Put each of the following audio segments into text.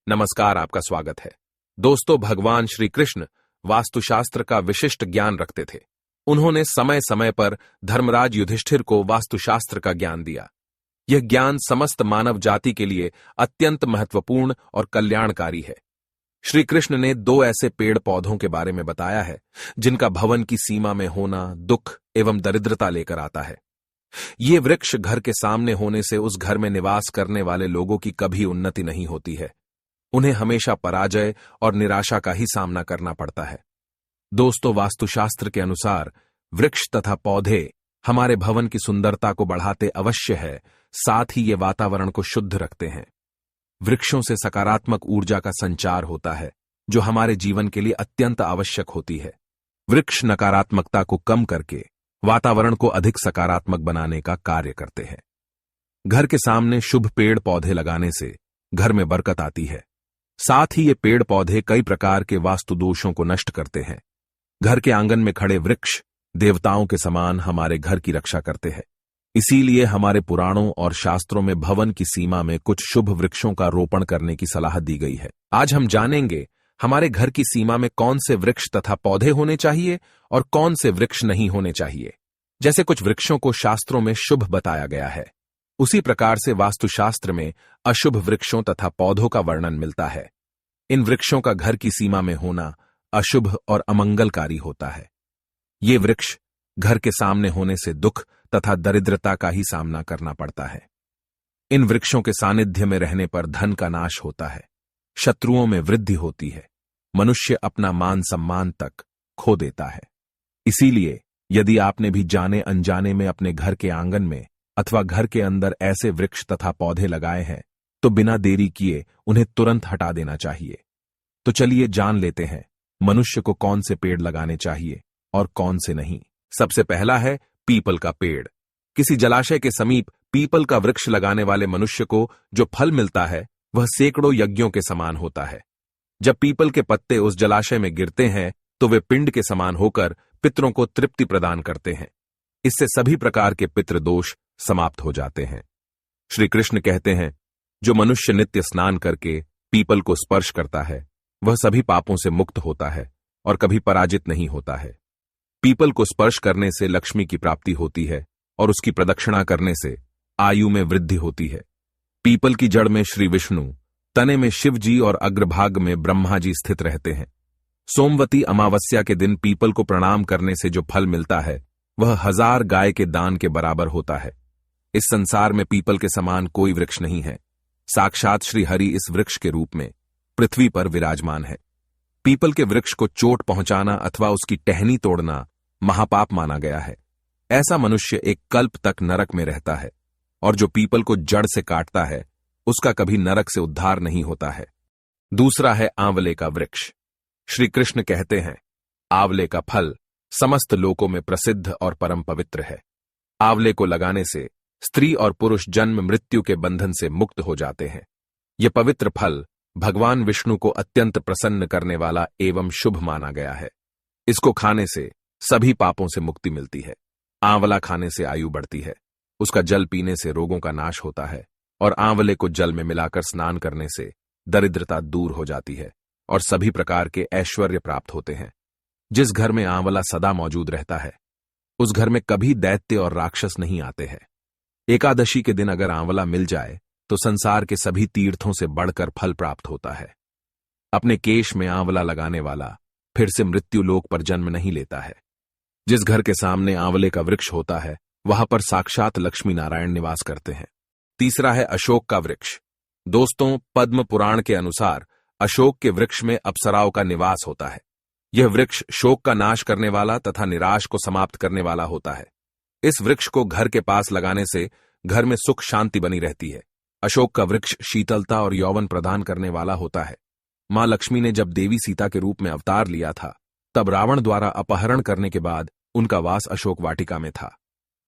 नमस्कार, आपका स्वागत है। दोस्तों, भगवान श्री कृष्ण वास्तुशास्त्र का विशिष्ट ज्ञान रखते थे। उन्होंने समय समय पर धर्मराज युधिष्ठिर को वास्तुशास्त्र का ज्ञान दिया। यह ज्ञान समस्त मानव जाति के लिए अत्यंत महत्वपूर्ण और कल्याणकारी है। श्री कृष्ण ने 2 ऐसे पेड़ पौधों के बारे में बताया है जिनका भवन की सीमा में होना दुख एवं दरिद्रता लेकर आता है। ये वृक्ष घर के सामने होने से उस घर में निवास करने वाले लोगों की कभी उन्नति नहीं होती है। उन्हें हमेशा पराजय और निराशा का ही सामना करना पड़ता है। दोस्तों, वास्तुशास्त्र के अनुसार वृक्ष तथा पौधे हमारे भवन की सुंदरता को बढ़ाते अवश्य है, साथ ही ये वातावरण को शुद्ध रखते हैं। वृक्षों से सकारात्मक ऊर्जा का संचार होता है, जो हमारे जीवन के लिए अत्यंत आवश्यक होती है। वृक्ष नकारात्मकता को कम करके वातावरण को अधिक सकारात्मक बनाने का कार्य करते हैं। घर के सामने शुभ पेड़ पौधे लगाने से घर में बरकत आती है। साथ ही ये पेड़ पौधे कई प्रकार के वास्तु दोषों को नष्ट करते हैं। घर के आंगन में खड़े वृक्ष देवताओं के समान हमारे घर की रक्षा करते हैं। इसीलिए हमारे पुराणों और शास्त्रों में भवन की सीमा में कुछ शुभ वृक्षों का रोपण करने की सलाह दी गई है। आज हम जानेंगे हमारे घर की सीमा में कौन से वृक्ष तथा पौधे होने चाहिए और कौन से वृक्ष नहीं होने चाहिए। जैसे कुछ वृक्षों को शास्त्रों में शुभ बताया गया है, उसी प्रकार से वास्तुशास्त्र में अशुभ वृक्षों तथा पौधों का वर्णन मिलता है। इन वृक्षों का घर की सीमा में होना अशुभ और अमंगलकारी होता है। ये वृक्ष घर के सामने होने से दुख तथा दरिद्रता का ही सामना करना पड़ता है। इन वृक्षों के सानिध्य में रहने पर धन का नाश होता है, शत्रुओं में वृद्धि होती है, मनुष्य अपना मान सम्मान तक खो देता है। इसीलिए यदि आपने भी जाने अनजाने में अपने घर के आंगन में अथवा घर के अंदर ऐसे वृक्ष तथा पौधे लगाए हैं, तो बिना देरी किए उन्हें तुरंत हटा देना चाहिए। तो चलिए जान लेते हैं मनुष्य को कौन से पेड़ लगाने चाहिए और कौन से नहीं। सबसे पहला है पीपल का पेड़। किसी जलाशय के समीप पीपल का वृक्ष लगाने वाले मनुष्य को जो फल मिलता है वह सैकड़ों यज्ञों के समान होता है। जब पीपल के पत्ते उस जलाशय में गिरते हैं तो वे पिंड के समान होकर पितरों को तृप्ति प्रदान करते हैं। इससे सभी प्रकार के पितृ दोष समाप्त हो जाते हैं। श्री कृष्ण कहते हैं, जो मनुष्य नित्य स्नान करके पीपल को स्पर्श करता है वह सभी पापों से मुक्त होता है और कभी पराजित नहीं होता है। पीपल को स्पर्श करने से लक्ष्मी की प्राप्ति होती है और उसकी प्रदक्षिणा करने से आयु में वृद्धि होती है। पीपल की जड़ में श्री विष्णु, तने में शिव जी और अग्रभाग में ब्रह्मा जी स्थित रहते हैं। सोमवती अमावस्या के दिन पीपल को प्रणाम करने से जो फल मिलता है वह 1000 गाय के दान के बराबर होता है। इस संसार में पीपल के समान कोई वृक्ष नहीं है। साक्षात श्री हरि इस वृक्ष के रूप में पृथ्वी पर विराजमान है। पीपल के वृक्ष को चोट पहुंचाना अथवा उसकी टहनी तोड़ना महापाप माना गया है। ऐसा मनुष्य एक कल्प तक नरक में रहता है और जो पीपल को जड़ से काटता है उसका कभी नरक से उद्धार नहीं होता है। दूसरा है आंवले का वृक्ष। श्री कृष्ण कहते हैं, आंवले का फल समस्त लोकों में प्रसिद्ध और परम पवित्र है। आंवले को लगाने से स्त्री और पुरुष जन्म मृत्यु के बंधन से मुक्त हो जाते हैं। यह पवित्र फल भगवान विष्णु को अत्यंत प्रसन्न करने वाला एवं शुभ माना गया है। इसको खाने से सभी पापों से मुक्ति मिलती है। आंवला खाने से आयु बढ़ती है, उसका जल पीने से रोगों का नाश होता है और आंवले को जल में मिलाकर स्नान करने से दरिद्रता दूर हो जाती है और सभी प्रकार के ऐश्वर्य प्राप्त होते हैं। जिस घर में आंवला सदा मौजूद रहता है उस घर में कभी दैत्य और राक्षस नहीं आते हैं। एकादशी के दिन अगर आंवला मिल जाए तो संसार के सभी तीर्थों से बढ़कर फल प्राप्त होता है। अपने केश में आंवला लगाने वाला फिर से मृत्यु लोक पर जन्म नहीं लेता है। जिस घर के सामने आंवले का वृक्ष होता है वहां पर साक्षात लक्ष्मी नारायण निवास करते हैं। तीसरा है अशोक का वृक्ष। दोस्तों, पद्म पुराण के अनुसार अशोक के वृक्ष में अप्सराओं का निवास होता है। यह वृक्ष शोक का नाश करने वाला तथा निराश को समाप्त करने वाला होता है। इस वृक्ष को घर के पास लगाने से घर में सुख शांति बनी रहती है। अशोक का वृक्ष शीतलता और यौवन प्रदान करने वाला होता है। मां लक्ष्मी ने जब देवी सीता के रूप में अवतार लिया था तब रावण द्वारा अपहरण करने के बाद उनका वास अशोक वाटिका में था।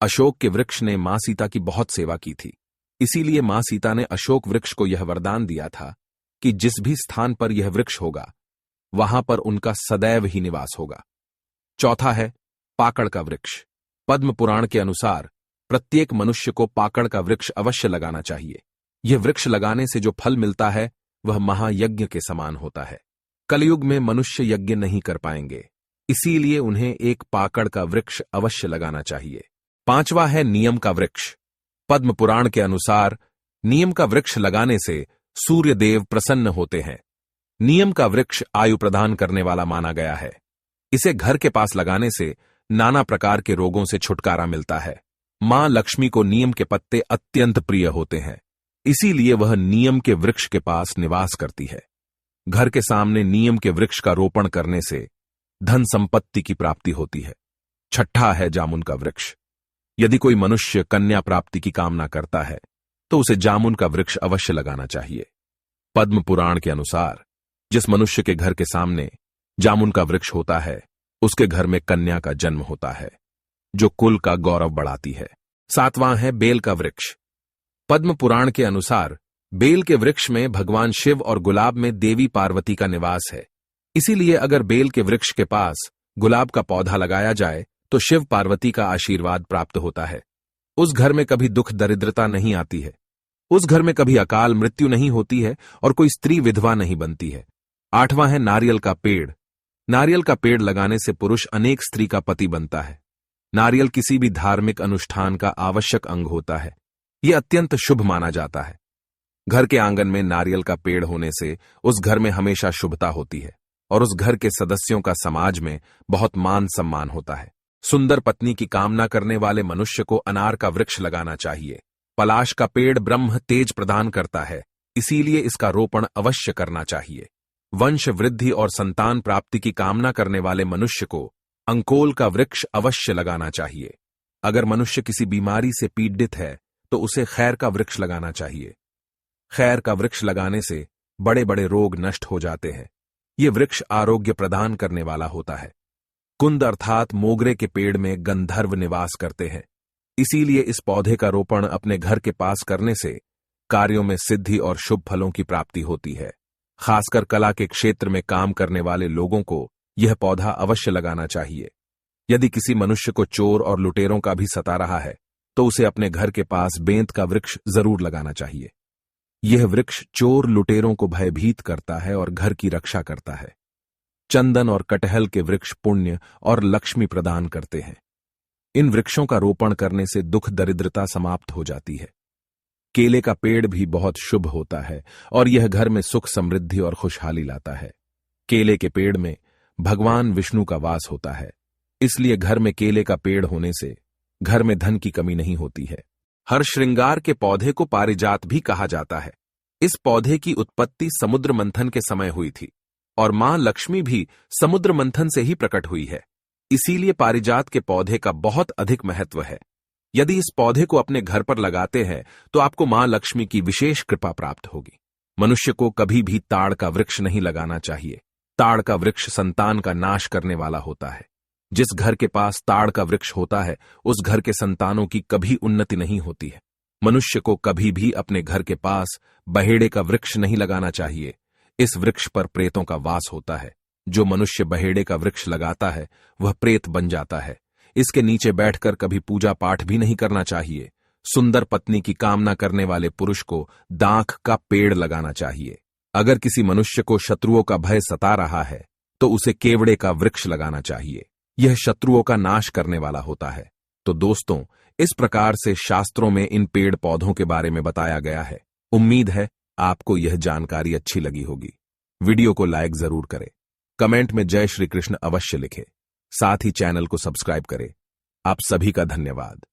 अशोक के वृक्ष ने मां सीता की बहुत सेवा की थी। इसीलिए मां सीता ने अशोक वृक्ष को यह वरदान दिया था कि जिस भी स्थान पर यह वृक्ष होगा वहां पर उनका सदैव ही निवास होगा। चौथा है पाकड़ का वृक्ष। पद्म पुराण के अनुसार प्रत्येक मनुष्य को पाकड़ का वृक्ष अवश्य लगाना चाहिए। यह वृक्ष लगाने से जो फल मिलता है वह महायज्ञ के समान होता है। कलयुग में मनुष्य यज्ञ नहीं कर पाएंगे, इसीलिए उन्हें एक पाकड़ का वृक्ष अवश्य लगाना चाहिए। 5वां है नियम का वृक्ष। पद्म पुराण के अनुसार नियम का वृक्ष लगाने से सूर्य देव प्रसन्न होते हैं। नियम का वृक्ष आयु प्रदान करने वाला माना गया है। इसे घर के पास लगाने से नाना प्रकार के रोगों से छुटकारा मिलता है। मां लक्ष्मी को नीम के पत्ते अत्यंत प्रिय होते हैं, इसीलिए वह नीम के वृक्ष के पास निवास करती है। घर के सामने नीम के वृक्ष का रोपण करने से धन संपत्ति की प्राप्ति होती है। 6वां है जामुन का वृक्ष। यदि कोई मनुष्य कन्या प्राप्ति की कामना करता है तो उसे जामुन का वृक्ष अवश्य लगाना चाहिए। पद्म पुराण के अनुसार जिस मनुष्य के घर के सामने जामुन का वृक्ष होता है, उसके घर में कन्या का जन्म होता है, जो कुल का गौरव बढ़ाती है। 7वां है बेल का वृक्ष। पद्म पुराण के अनुसार बेल के वृक्ष में भगवान शिव और गुलाब में देवी पार्वती का निवास है। इसीलिए अगर बेल के वृक्ष के पास गुलाब का पौधा लगाया जाए तो शिव पार्वती का आशीर्वाद प्राप्त होता है। उस घर में कभी दुख दरिद्रता नहीं आती है, उस घर में कभी अकाल मृत्यु नहीं होती है और कोई स्त्री विधवा नहीं बनती है। 8वां है नारियल का पेड़। नारियल का पेड़ लगाने से पुरुष अनेक स्त्री का पति बनता है। नारियल किसी भी धार्मिक अनुष्ठान का आवश्यक अंग होता है। यह अत्यंत शुभ माना जाता है। घर के आंगन में नारियल का पेड़ होने से उस घर में हमेशा शुभता होती है और उस घर के सदस्यों का समाज में बहुत मान सम्मान होता है। सुंदर पत्नी की कामना करने वाले मनुष्य को अनार का वृक्ष लगाना चाहिए। पलाश का पेड़ ब्रह्म तेज प्रदान करता है, इसीलिए इसका रोपण अवश्य करना चाहिए। वंश वृद्धि और संतान प्राप्ति की कामना करने वाले मनुष्य को अंकोल का वृक्ष अवश्य लगाना चाहिए। अगर मनुष्य किसी बीमारी से पीड़ित है तो उसे खैर का वृक्ष लगाना चाहिए। खैर का वृक्ष लगाने से बड़े बड़े रोग नष्ट हो जाते हैं। ये वृक्ष आरोग्य प्रदान करने वाला होता है। कुंद अर्थात मोगरे के पेड़ में गंधर्व निवास करते हैं, इसीलिए इस पौधे का रोपण अपने घर के पास करने से कार्यों में सिद्धि और शुभ फलों की प्राप्ति होती है। खासकर कला के क्षेत्र में काम करने वाले लोगों को यह पौधा अवश्य लगाना चाहिए। यदि किसी मनुष्य को चोर और लुटेरों का भी सता रहा है तो उसे अपने घर के पास बेंत का वृक्ष जरूर लगाना चाहिए। यह वृक्ष चोर लुटेरों को भयभीत करता है और घर की रक्षा करता है। चंदन और कटहल के वृक्ष पुण्य और लक्ष्मी प्रदान करते हैं। इन वृक्षों का रोपण करने से दुख दरिद्रता समाप्त हो जाती है। केले का पेड़ भी बहुत शुभ होता है और यह घर में सुख समृद्धि और खुशहाली लाता है। केले के पेड़ में भगवान विष्णु का वास होता है, इसलिए घर में केले का पेड़ होने से घर में धन की कमी नहीं होती है। हर श्रृंगार के पौधे को पारिजात भी कहा जाता है। इस पौधे की उत्पत्ति समुद्र मंथन के समय हुई थी और मां लक्ष्मी भी समुद्र मंथन से ही प्रकट हुई है। इसीलिए पारिजात के पौधे का बहुत अधिक महत्व है। यदि इस पौधे को अपने घर पर लगाते हैं तो आपको मां लक्ष्मी की विशेष कृपा प्राप्त होगी। मनुष्य को कभी भी ताड़ का वृक्ष नहीं लगाना चाहिए। ताड़ का वृक्ष संतान का नाश करने वाला होता है। जिस घर के पास ताड़ का वृक्ष होता है उस घर के संतानों की कभी उन्नति नहीं होती है। मनुष्य को कभी भी अपने घर के पास बहेड़े का वृक्ष नहीं लगाना चाहिए। इस वृक्ष पर प्रेतों का वास होता है। जो मनुष्य बहेड़े का वृक्ष लगाता है वह प्रेत बन जाता है। इसके नीचे बैठकर कभी पूजा पाठ भी नहीं करना चाहिए। सुंदर पत्नी की कामना करने वाले पुरुष को दाख का पेड़ लगाना चाहिए। अगर किसी मनुष्य को शत्रुओं का भय सता रहा है तो उसे केवड़े का वृक्ष लगाना चाहिए। यह शत्रुओं का नाश करने वाला होता है। तो दोस्तों, इस प्रकार से शास्त्रों में इन पेड़ पौधों के बारे में बताया गया है। उम्मीद है आपको यह जानकारी अच्छी लगी होगी। वीडियो को लाइक जरूर करें, कमेंट में जय श्री कृष्ण अवश्य लिखें, साथ ही चैनल को सब्सक्राइब करें। आप सभी का धन्यवाद।